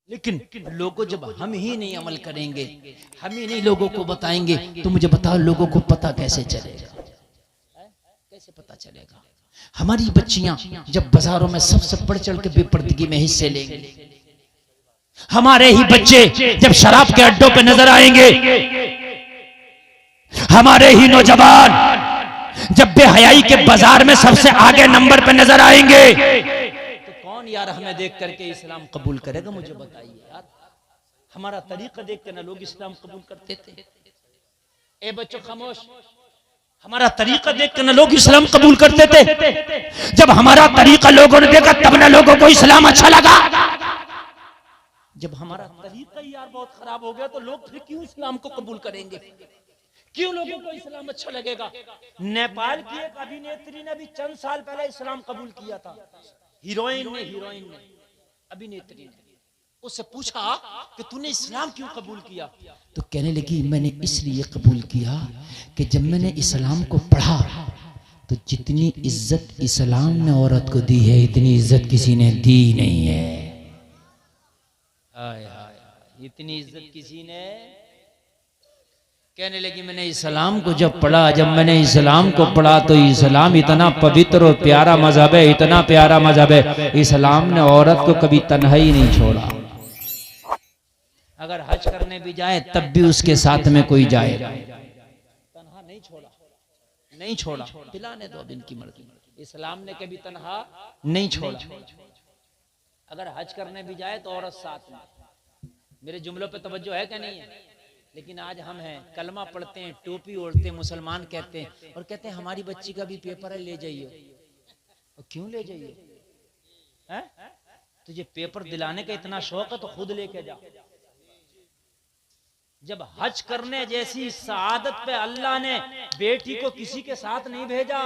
लेकिन लोगों जब हम ही नहीं अमल करेंगे, हम ही नहीं लोगों को बताएंगे, तो मुझे बताओ लोगों को पता कैसे चलेगा? कैसे पता चलेगा? हमारी बच्चियां जब बाजारों में सबसे बढ़ चढ़ के बेपर्दगी में हिस्से लेंगे, हमारे ही बच्चे जब शराब के अड्डों पे नजर आएंगे, हमारे ही नौजवान जब बेहयाई के बाजार में सबसे आगे नंबर पे नजर आएंगे, तो कौन यार हमें देख करके इस्लाम कबूल करेगा? मुझे बताइए यार। हमारा तरीका देख के ना लोग इस्लाम कबूल करते थे। ए बच्चों खामोश। हमारा तरीका देख के ना लोग इस्लाम कबूल करते थे। जब हमारा तरीका लोगों ने देखा तब ना लोगों को इस्लाम अच्छा लगा। जब हमारा तरीका ही यार बहुत खराब हो गया तो लोग फिर क्यों इस्लाम को कबूल करेंगे? क्यों लोगों को इस्लाम अच्छा लगेगा? नेपाल की एक अभिनेत्री ने भी चंद साल पहले इस्लाम कबूल किया था। हीरोइन ने अभिनेत्री ने उससे पूछा कि तूने इस्लाम क्यों कबूल किया? तो कहने लगी मैंने इसलिए कबूल किया कि जब मैंने इस्लाम को पढ़ा तो जितनी इज्जत इस्लाम ने औरत को दी है इतनी इज्जत किसी ने दी नहीं है। हाय हाय, इतनी इज्जत किसी ने। कहने लगी मैंने इस्लाम को जब पढ़ा, जब मैंने इस्लाम को पढ़ा तो इस्लाम इतना पवित्र और प्यारा मजहब है, इतना प्यारा मजहब है, इस्लाम ने औरत को कभी तन्हाई नहीं छोड़ा। अगर हज करने भी जाए तब भी उसके साथ में कोई जाए, तन्हा नहीं छोड़ा। पिलाने दो अब इनकी मर्जी। इस्लाम ने कभी तन्हा नहीं छोड़ा। अगर हज करने भी जाए तो औरत साथ में। मेरे जुमलों पे तवज्जो है क्या नहीं है? लेकिन आज हम हैं, कलमा पढ़ते हैं, टोपी ओढ़ते हैं, मुसलमान कहते हैं और कहते हैं हमारी बच्ची का भी पेपर है, ले जाइए। और क्यों ले जाइए? तुझे पेपर दिलाने का इतना शौक है तो खुद लेके जा। जब हज करने जैसी सआदत पे अल्लाह ने बेटी को किसी के साथ नहीं भेजा,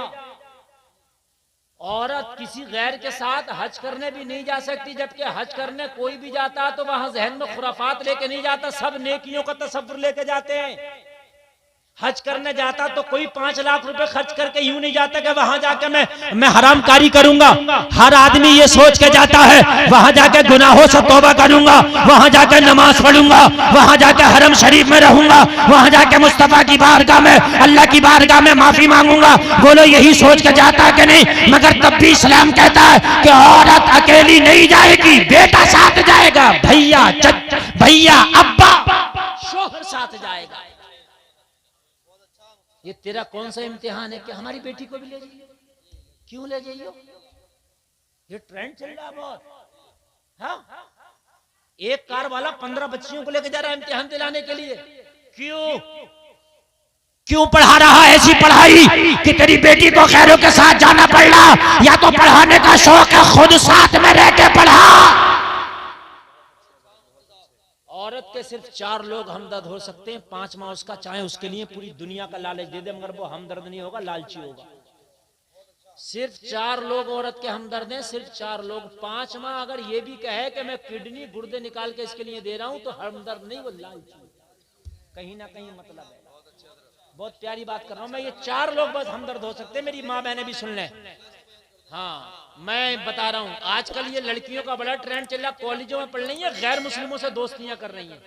औरत किसी गैर के साथ हज करने भी नहीं जा सकती। जबकि हज करने कोई भी जाता तो वहां जहन में खुराफात लेके नहीं जाता, सब नेकियों का तसव्वुर लेके जाते हैं। हज करने जाता तो कोई 5 लाख रुपए खर्च करके यूं नहीं जाता कि वहां जाके मैं हरामकारी करूंगा। हर आदमी ये सोच के जाता है वहां जाके गुनाहों से तौबा करूंगा, वहां जाके नमाज पढ़ूंगा, वहां जाके हरम शरीफ में रहूंगा, वहां जाके मुस्तफा की बारगाह में, अल्लाह की बारगाह में माफी मांगूंगा। बोलो यही सोच के जाता है कि नहीं? मगर तब भी इस्लाम कहता है कि औरत अकेली नहीं जाएगी, बेटा साथ जाएगा, भैया अब्बा शोहर साथ जाएगा। ये तेरा कौन सा इम्तिहान है कि हमारी बेटी को भी ले जाइए? क्यों ले जाइए? ये ट्रेंड चल रहा है बहुत। हाँ? एक कार वाला 15 बच्चियों को लेकर जा रहा है इम्तिहान दिलाने के लिए। क्यों पढ़ा रहा है ऐसी पढ़ाई कि तेरी बेटी को खैरों के साथ जाना पड़ रहा? या तो पढ़ाने का शौक है, खुद साथ में रह के पढ़ा। औरत के सिर्फ 4 लोग हमदर्द हो सकते हैं, 5वां उसका, चाहे उसके लिए पूरी दुनिया का लालच दे दे, मगर वो हमदर्द नहीं होगा, लालची होगा। सिर्फ 4 लोग औरत के हमदर्द हैं, सिर्फ 4 लोग। 5वां अगर ये भी कहे कि मैं किडनी गुर्दे निकाल के इसके लिए दे रहा हूं तो हमदर्द नहीं, वो लालची। कहीं ना कहीं मतलब है। बहुत प्यारी बात कर रहा हूं मैं। ये 4 लोग बस हमदर्द हो सकते हैं। मेरी माँ बहनें भी सुन लें। हाँ, मैं बता रहा हूँ आजकल ये लड़कियों का बड़ा ट्रेंड चल रहा है, कॉलेजों में पढ़ रही है, गैर मुस्लिमों से दोस्तियां कर रही हैं।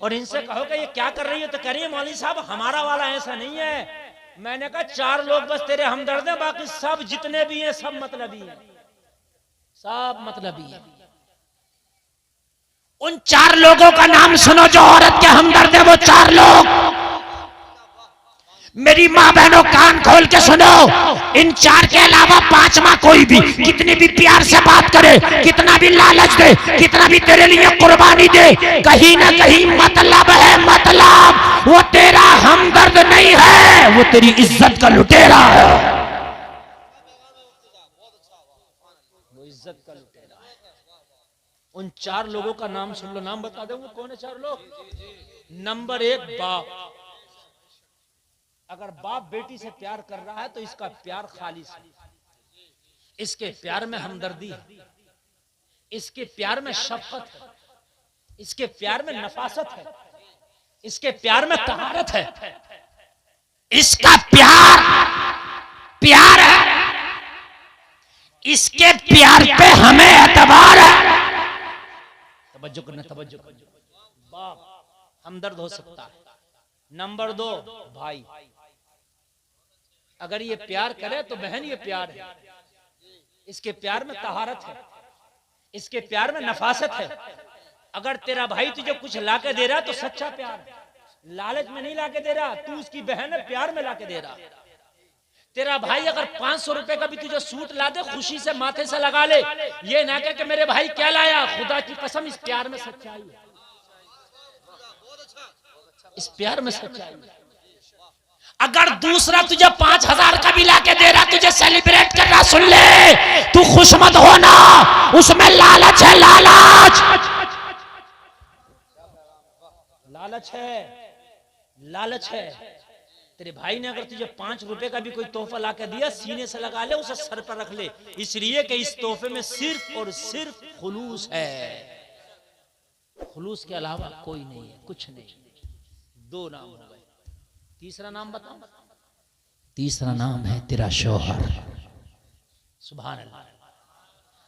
और इनसे कहो कि ये क्या कर रही है तो कह रही है मौलवी साहब हमारा वाला ऐसा नहीं है। मैंने कहा 4 लोग बस तेरे हमदर्द हैं, बाकी सब जितने भी हैं सब मतलबी हैं, सब मतलबी हैं। उन 4 लोगों का नाम सुनो जो औरत के हमदर्द है। वो 4 लोग, मेरी माँ बहनों कान खोल के सुनो, इन 4 के अलावा 5वां कोई भी कितनी भी प्यार से बात करे, कितना भी लालच दे, कितना भी तेरे लिए कुर्बानी दे, कहीं ना कहीं मतलब है, मतलब वो तेरा हमदर्द नहीं है, वो तेरी इज्जत का लुटेरा है। वो इज्जत का लुटेरा है। उन 4 लोगों का नाम सुन लो, नाम बता दूंगा कौन है 4 लोग। नंबर 1 बाप। अगर बाप बेटी से प्यार कर रहा है तो इसका प्यार खालिस है, इसके प्यार में हमदर्दी है, इसके प्यार में शफकत है, इसके प्यार में नफासत है, इसके प्यार में तहारत है, इसका प्यार है, इसके प्यार पे हमें एतबार है। तवज्जो करना, तवज्जो करना। बाप हमदर्द हो सकता है। नंबर 2 भाई, अगर ये प्यार करे तो बहन ये प्यार है, इसके प्यार में तहारत है, इसके प्यार में नफासत है। अगर तेरा भाई तुझे कुछ लाके दे रहा तो सच्चा प्यार है, लालच में नहीं लाके दे रहा, तू उसकी बहन है, प्यार में लाके दे रहा। तेरा भाई अगर 500 रुपए का भी तुझे सूट ला दे, खुशी से माथे से लगा ले, ये ना कह कि मेरे भाई क्या लाया, खुदा की कसम इस प्यार में सच्चाई है, इस प्यार में सच्चाई है। अगर दूसरा तुझे 5000 का भी लाके दे रहा, तुझे सेलिब्रेट कर रहा, सुन ले, तू खुश मत होना, उसमें लालच है, लालच, लालच है, लालच है। तेरे भाई ने अगर तुझे 5 रुपए का भी कोई तोहफा लाके दिया, सीने से लगा ले, उसे सर पर रख ले, इसलिए कि इस तोहफे में सिर्फ और सिर्फ खुलूस है, खुलूस के अलावा कोई नहीं है, कुछ नहीं। 2 नाम हो गए, तीसरा नाम बताओ। तीसरा नाम है तेरा शौहर। सुभान अल्लाह।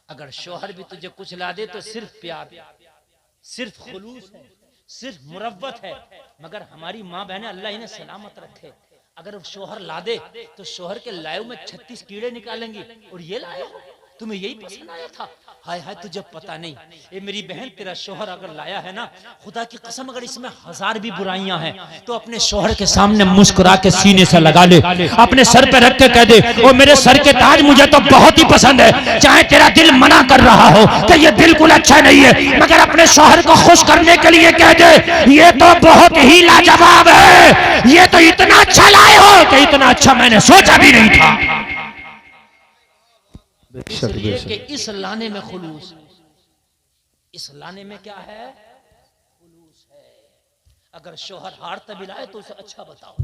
अगर शौहर भी तुझे कुछ ला दे तो सिर्फ प्यार, सिर्फ खुलूस है, सिर्फ मुरव्वत है। मगर हमारी माँ बहनें अल्लाह इन्हें सलामत रखे, अगर शौहर ला दे तो शौहर के लायों में 36 कीड़े निकालेंगी, और ये लाया तुम्हें यही पसंद आया था, हाय हाय तुझे पता नहीं। ये मेरी बहन, तेरा शौहर अगर लाया है ना, खुदा की कसम अगर इसमें 1000 भी बुराइयां हैं तो अपने शौहर के सामने मुस्कुरा के सीने से लगा ले, अपने सर पे रख के कह दे, ओ मेरे सर के ताज मुझे तो बहुत ही पसंद है, चाहे तेरा दिल मना कर रहा हो कि ये बिल्कुल अच्छा नहीं है, मगर अपने शौहर को खुश करने के लिए कह दे, ये तो बहुत ही लाजवाब है, ये तो इतना अच्छा लाए हो कि इतना अच्छा मैंने सोचा भी नहीं था। इसलिए कि इस लाने में खुलूस, इस लाने में क्या है, खुलूस है। अगर शौहर हार तभी लाए तो उसे अच्छा बताओ,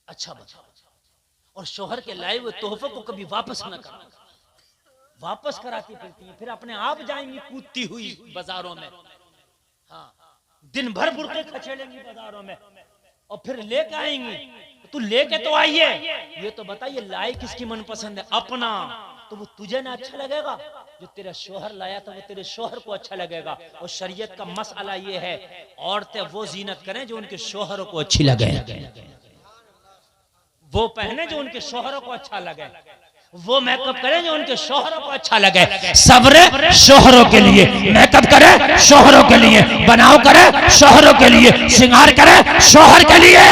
अच्छा बताओ, और शौहर के लाए हुए तोहफे को कभी वापस न करना। वापस कराती फिरती हैं, फिर अपने आप जाएंगी कूदती हुई बाजारों में, हाँ, दिन भर बुरके खचेड़ेंगी बाजारों में, और फिर लेके आएंगी। तू लेके तो आई है, ये तो बताइए लाए किसकी मनपसंद है, अपना तो वो तुझे ना अच्छा लगेगा, जो तेरा शौहर लाया था वो तेरे शौहर को अच्छा लगेगा। और शरीयत का मसला ये है, औरतें वो जीनत करें जो उनके शौहरों को अच्छी लगे, वो पहने जो उनके शौहरों को अच्छा लगे, वो मेकअप करें जो उनके शौहरों को अच्छा लगे। सब्र शौहरों के लिए, मेकअप करे शौहरों के लिए, बनाव करे शौहरों के लिए, श्रृंगार करे शौहर के लिए।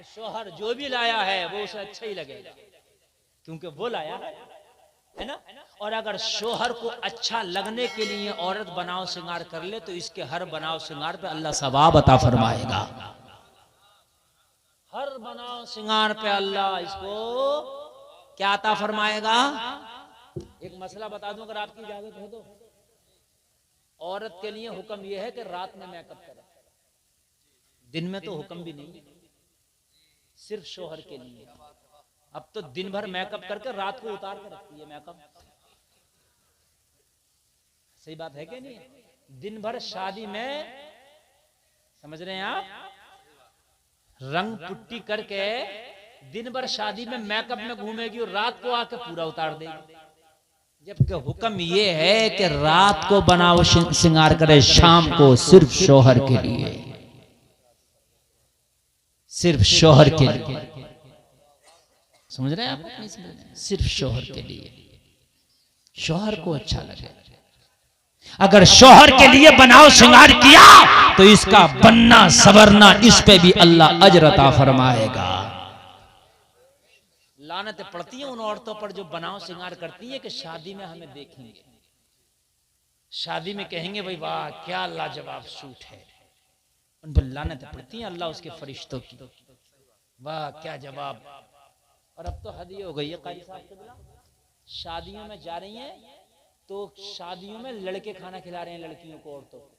शौहर जो भी लाया है वो उसे अच्छा ही लगेगा, क्योंकि वो लाया है ना। और अगर शौहर को अच्छा लगने के लिए औरत बनाव श्रृंगार कर ले तो इसके हर बनाव श्रृंगार पे अल्लाह सवाब अता फरमाएगा, हर बनाव श्रृंगार पे अल्लाह इसको क्या अता फरमाएगा। एक मसला बता दूं अगर आपकी इजाजत हो तो, औरत के लिए हुक्म यह है कि रात में मेकअप करे, दिन में तो हुक्म भी नहीं, सिर्फ शौहर के लिए। अब तो दिन भर मेकअप करके रात को उतार के रखती है मेकअप, सही बात है कि नहीं। दिन भर शादी में, समझ रहे हैं आप, रंग पुट्टी करके दिन भर शादी में मेकअप में घूमेगी और रात को आके पूरा उतार देगी, जबकि हुक्म ये है कि रात को बनाओ श्रृंगार करे, शाम को सिर्फ शौहर के लिए, सिर्फ शौहर के लिए। समझ रहे हैं आप, नहीं समझ रहे हैं? सिर्फ शौहर के लिए, शौहर को अच्छा लगे। अगर शौहर के लिए बनाओ श्रृंगार किया तो इसका बनना सवरना, इस पे भी अल्लाह अजर अता फरमाएगा। लानतें पड़ती हैं उन औरतों पर जो बनाओ श्रृंगार करती है कि शादी में हमें देखेंगे, शादी में कहेंगे भाई वाह क्या लाजवाब सूट है, उन पर लानतें पड़ती हैं अल्लाह उसके फरिश्तों की, वाह क्या जवाब। और अब तो हद ही हो गई है, कारी साहब के बिना शादियों में जा रही हैं तो शादियों में लड़के खाना खिला रहे हैं लड़कियों को, औरतों को।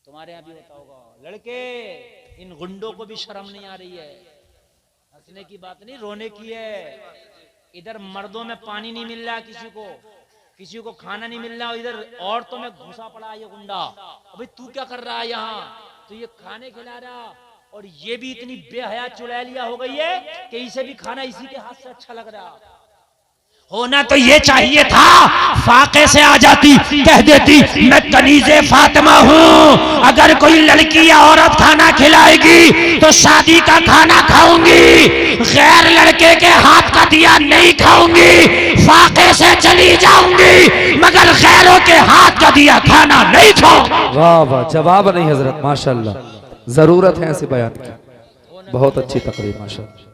तुम्हारे यहाँ भी होता होगा, लड़के, इन गुंडों को भी शर्म नहीं आ रही है, हंसने की बात नहीं रोने की है। इधर मर्दों में पानी नहीं मिल रहा, किसी को खाना नहीं मिल रहा, इधर औरतों में घुसा पड़ा है ये गुंडा। अबे तू क्या कर रहा है यहाँ, तो ये खाने खिला रहा, और ये भी इतनी बेहया चुड़ैलिया हो गई है कि इसे भी खाना इसी के हाथ से अच्छा लग रहा। होना तो ये चाहिए था, फाके से आ जाती, कह देती मैं कनीज़े फातिमा हूं, अगर कोई लड़की या औरत खाना खिलाएगी तो शादी का खाना खाऊंगी, गैर लड़के के हाथ का दिया नहीं खाऊंगी, फाके से चली जाऊंगी मगर गैरों के हाथ का दिया खाना नहीं खाऊंगी। वाह वाह, जवाब नहीं हजरत, माशाल्लाह, जरूरत है ऐसे बयान की, बहुत अच्छी तकरीर माशाल्लाह।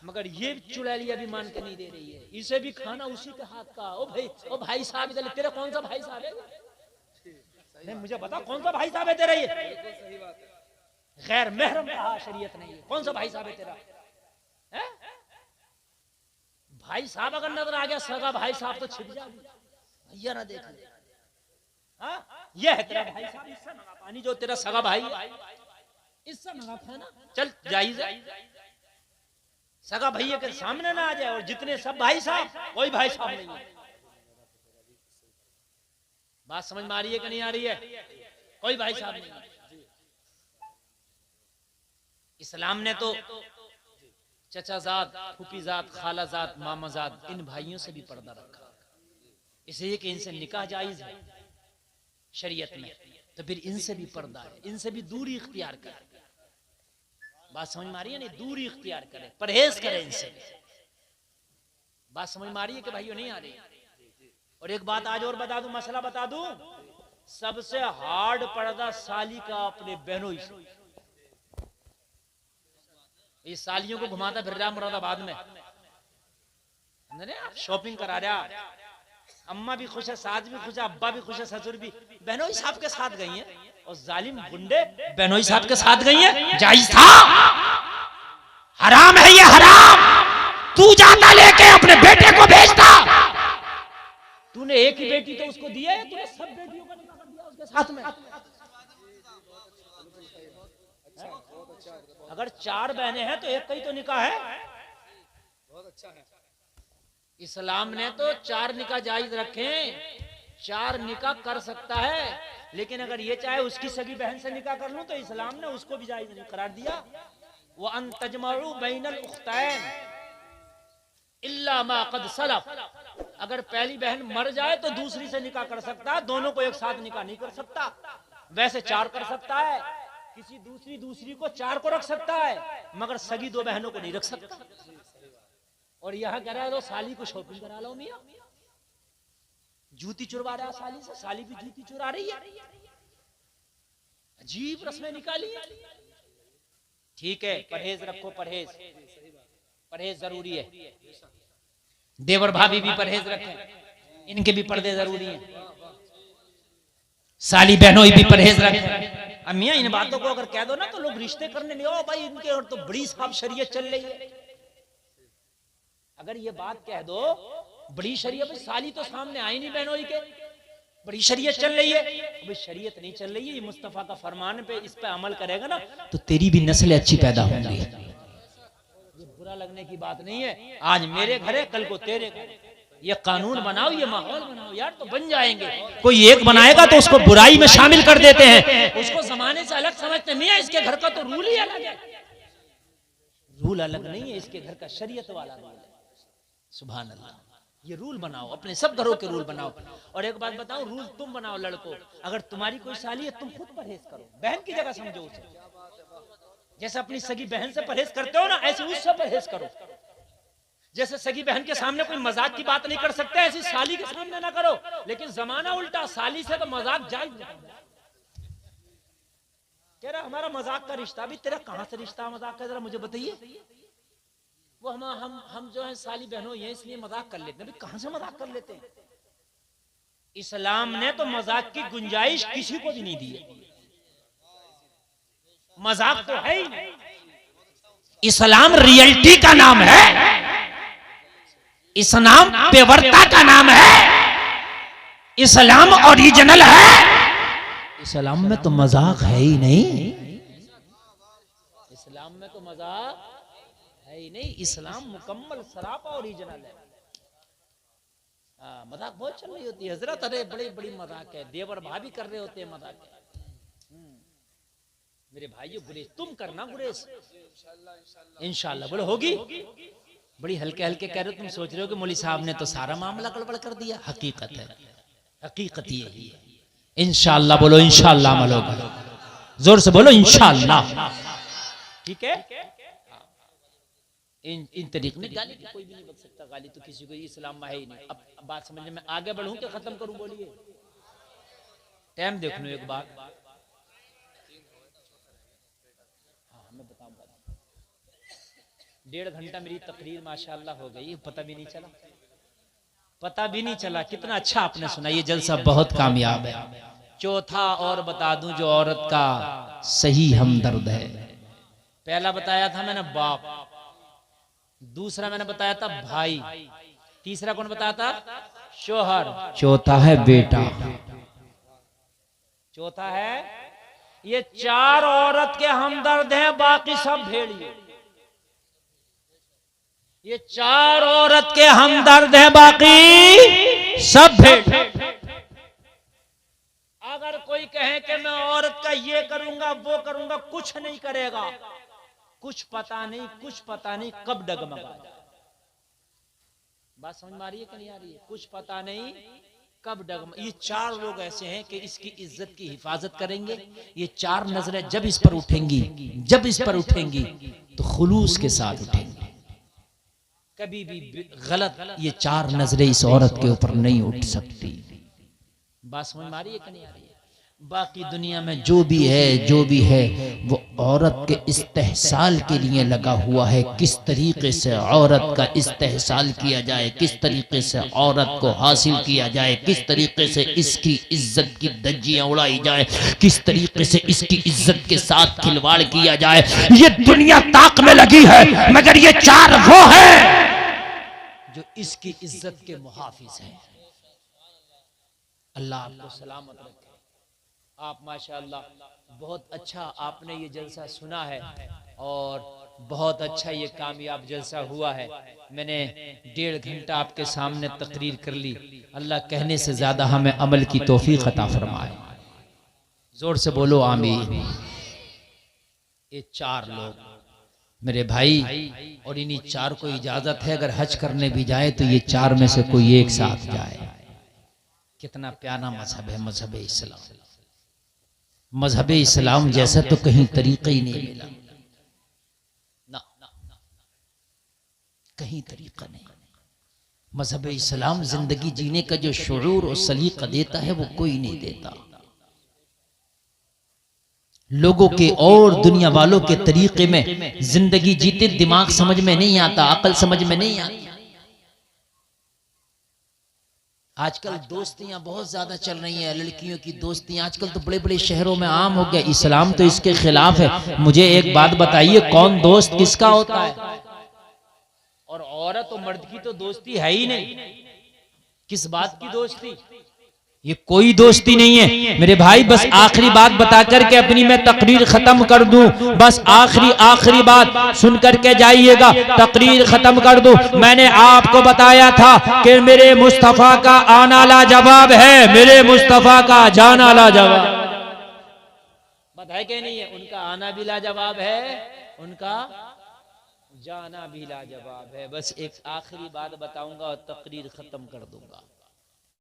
मगर ये चुड़ैलिया भी मान के नहीं दे रही है, इसे भी खाना उसी के हाथ का। ओ भाई साहब, इधर तेरा कौन सा भाई साहब है? नहीं मुझे बता कौन सा भाई साहब है तेरा? ये गैर महरम कहा, शरीयत नहीं है। कौन सा भाई साहब है तेरा? है? भाई साहब अगर नजर आ गया सगा भाई साहब तो छिप जा, भैया ना देख ले। हाँ ये है तेरा भाई साहब, इससे मंगा पानी, जो तेरा सगा भाई इससे मंगा खाना, चल जायज है। सगा भैया के सामने ना आ जाए, और जितने सब भाई साहब, कोई भाई साहब नहीं है। बात समझ में आ रही है कि नहीं आ रही है? कोई भाई साहब नहीं है। इस्लाम ने तो चचाजाद, फूफीजाद, खालाजाद, मामाजाद, इन भाइयों से भी पर्दा रखा, इसलिए कि इनसे निकाह जायज है शरीयत में, तो फिर इनसे भी पर्दा है, इनसे भी दूरी इख्तियार करें। बात समझ में आ रही है? नहीं, दूरी इख्तियार करें, परहेज करें इनसे। बात समझ में आ रही है कि भाइयों नहीं आ रही? और एक बात आज और बता दूं, मसला बता दूं, सबसे हार्ड पर्दा साली का अपने बहनों से। ये सालियों को घुमाता फिर रहा मुरादाबाद में, शॉपिंग करा रहा, अम्मा भी खुश है, सास भी खुश है, अब्बा भी खुश है, ससुर भी, बहनों साहब के साथ गई हैं, और जालिम गुंडे बहनोई साहब के साथ गई हैं। जायज था? हराम है ये, हराम। तू जाता लेके अपने बेटे को भेजता, तूने एक ही बेटी तो उसको दी है, तूने सब बेटियों का निकाह कर दिया उसके साथ में। अगर 4 बहनें हैं तो एक का ही तो निकाह है। बहुत अच्छा है। इस्लाम ने तो 4 निकाह जायज रखे, 4 निकाह कर सकता है, लेकिन अगर ये चाहे उसकी सगी बहन से निकाह कर लूं तो इस्लाम ने उसको भी जायज नहीं करार दिया। वो अन तजमउ बैनल उख्तैन इल्ला मा क़द सलफ, अगर पहली बहन मर जाए तो दूसरी से निकाह कर सकता है, दोनों को एक साथ निकाह नहीं कर सकता। वैसे 4 कर सकता है, किसी दूसरी को 4 को रख सकता है, मगर सगी 2 बहनों को नहीं रख सकता। और यहाँ कह रहा लो साली को शॉपिंग करा लो, मियां जूती चुरवा रहा साली से, साली भी जूती चुरा रही है, अजीब रस्में निकाली है। ठीक है, परहेज रखो, परहेज जरूरी है। देवर भाभी भी परहेज रखें, इनके भी पर्दे जरूरी हैं। साली बहनों भी परहेज रखें। अब मियां इन बातों को अगर कह दो ना तो लोग रिश्ते करने नहीं, ओ भाई इनके और तो बड़ी साहब शरीयत चल रही है। अगर ये बात कह दो बड़ी शरीयत, साली तो सामने आई नहीं बहनों के, बड़ी शरीयत चल रही है। भाई शरीयत नहीं चल रही है, ये मुस्तफा का फरमान पे, इस पे अमल करेगा ना तो तेरी भी नस्ल अच्छी पैदा होंगी। ये बुरा लगने की बात नहीं है, आज मेरे घर है कल को तेरे घर, ये कानून बनाओ, ये माहौल बनाओ यार, तो बन जाएंगे। कोई एक बनाएगा तो उसको बुराई में शामिल कर देते हैं, उसको जमाने से अलग समझते नहीं है। इसके घर का तो रूल ही अलग है, रूल अलग नहीं है, इसके घर का शरीयत वाला रूल है। सुभान अल्लाह, ये रूल बनाओ, अपने सब घरों के रूल बनाओ। और एक बात बताओ, रूल तुम बनाओ लड़कों, अगर तुम्हारी कोई साली है तुम खुद परहेज करो, बहन की जगह समझो उसे। जैसे अपनी सगी बहन से परहेज करते हो ना, ऐसे उससे परहेज करो। जैसे सगी बहन के सामने कोई मजाक की बात नहीं कर सकते, ऐसी साली के सामने ना करो। लेकिन जमाना उल्टा, साली से तो मजाक जायज। कह रहा हमारा मजाक का रिश्ता, भी तेरा कहां से रिश्ता मजाक का, जरा मुझे बताइए। वो हम जो है साली बहनों ये इसलिए मजाक कर लेते हैं, कहां से मजाक कर लेते हैं? इस्लाम ने तो मजाक की गुंजाइश किसी को भी नहीं दी है, मजाक तो है ही नहीं। इस्लाम रियलिटी का नाम है, इस्लाम पेवरता का नाम है, इस्लाम ओरिजिनल है। इस्लाम में तो मजाक है ही नहीं, इस्लाम में तो मजाक है ही नहीं। इस्लाम मुकम्मल सरापा ओरिजिनल है। मजाक बहुत चल रही होती है हजरत, अरे बड़ी बड़ी मजाक है, देवर भाभी कर रहे होते हैं मजाक। मेरे भाइयों गुरेज तुम करना, गुरेज इंशाल्लाह बोलो होगी। बड़ी हल्के हल्के कह रहे हो, तुम सोच रहे हो कि मौलवी साहब ने तो सारा मामला गड़बड़ कर दिया। हकीकत है, हकीकत यही है। इंशाअल्लाह बोलो, इंशाअल्लाह अमल होगा। जोर से बोलो इंशाअल्लाह। ठीक है, इन तरीके में गाली कोई भी नहीं बक सकता। गाली तो किसी को इस्लाम में है ही नहीं। अब बात समझने में आगे बढ़ूं कि खत्म करूं? बोलिए, टाइम देख लो एक बार। हाँ, मैं बताऊंगा। 1.5 घंटा मेरी तकरीर माशाअल्लाह हो गई, पता भी नहीं चला, पता भी नहीं चला। कितना अच्छा आपने सुना। ये जलसा बहुत कामयाब है। चौथा और बता दूं जो औरत का सही हमदर्द है। पहला बताया था मैंने बाप, दूसरा मैंने बताया था भाई, तीसरा कौन बताया था? शोहर, चौथा है बेटा। चौथा है, ये 4 औरत के हमदर्द हैं, बाकी सब भेड़िए। ये 4 औरत के हमदर्द हैं, बाकी सब भेड़। अगर कोई कहे कि मैं औरत का ये करूंगा वो करूंगा, कुछ नहीं करेगा। कुछ पता नहीं, कुछ पता नहीं कब डगमगा जाए। बात समझ में आ रही है कि नहीं आ रही है? कुछ पता नहीं कब डगमगा। ये 4 लोग ऐसे हैं कि इसकी इज्जत की हिफाजत करेंगे। ये 4 नजरें जब इस पर उठेंगी, जब इस पर उठेंगी तो खुलूस के साथ उठेंगी। कभी भी गलत ये 4 नजरें इस औरत के ऊपर नहीं उठ सकती। बात समझ में आ रही है कि नहीं आ रही है? बाकी दुनिया में जो भी है वो औरत के इस्तेहसाल के लिए लगा हुआ है। किस तरीके से औरत का इस्तेहसाल किया जाए, किस तरीके से औरत को हासिल किया जाए, किस तरीके से इसकी इज्जत की धज्जियां उड़ाई जाए, किस तरीके से इसकी इज्जत के साथ खिलवाड़ किया जाए, ये दुनिया ताक में लगी है। मगर ये 4 वो है जो इसकी इज्जत के मुहाफिज हैं। अल्लाह आपको सलामत रखे। आप माशाअल्लाह बहुत अच्छा आपने ये जलसा सुना है और बहुत अच्छा ये कामयाब जलसा हुआ है। मैंने 1.5 घंटा आपके सामने तकरीर कर ली। अल्लाह कहने से ज्यादा हमें अमल की तौफीक अता फरमाए। जोर से बोलो आमीन। ये 4 लोग मेरे भाई, और इन्हीं 4 को इजाजत है अगर हज करने भी जाए तो ये 4 में से कोई एक साथ जाए। कितना प्यारा मजहब है मजहब इस्लाम। मजहब इस्लाम जैसा तो कहीं तरीका ही नहीं मिला ना, कहीं तरीका नहीं। मजहब इस्लाम जिंदगी जीने का जो शुरूर और सलीका देता है वो कोई नहीं देता। लोगों के और दुनिया वालों के तरीके में जिंदगी जीते दिमाग समझ में नहीं आता, अकल समझ में नहीं आती। आजकल दोस्तियां बहुत ज्यादा चल रही हैं, लड़कियों की दोस्तियां आजकल तो बड़े बड़े शहरों में आम हो गया। इस्लाम तो इसके खिलाफ है। मुझे एक बात बताइए, कौन दोस्त किसका होता है? और औरत और मर्द की तो दोस्ती है ही नहीं। किस बात की दोस्ती? ये कोई दोस्ती नहीं है मेरे भाई। बस आखिरी बात बता करके अपनी मैं तकरीर खत्म कर दूं। बस आखिरी बात सुन करके जाइएगा, तकरीर खत्म कर दूं। मैंने आपको बताया था कि मेरे मुस्तफा का आना लाजवाब है, मेरे मुस्तफा का जाना लाजवाब। बात है कि नहीं है? उनका आना भी लाजवाब है, उनका जाना भी लाजवाब है। बस एक आखिरी बात बताऊंगा और तकरीर खत्म कर दूंगा।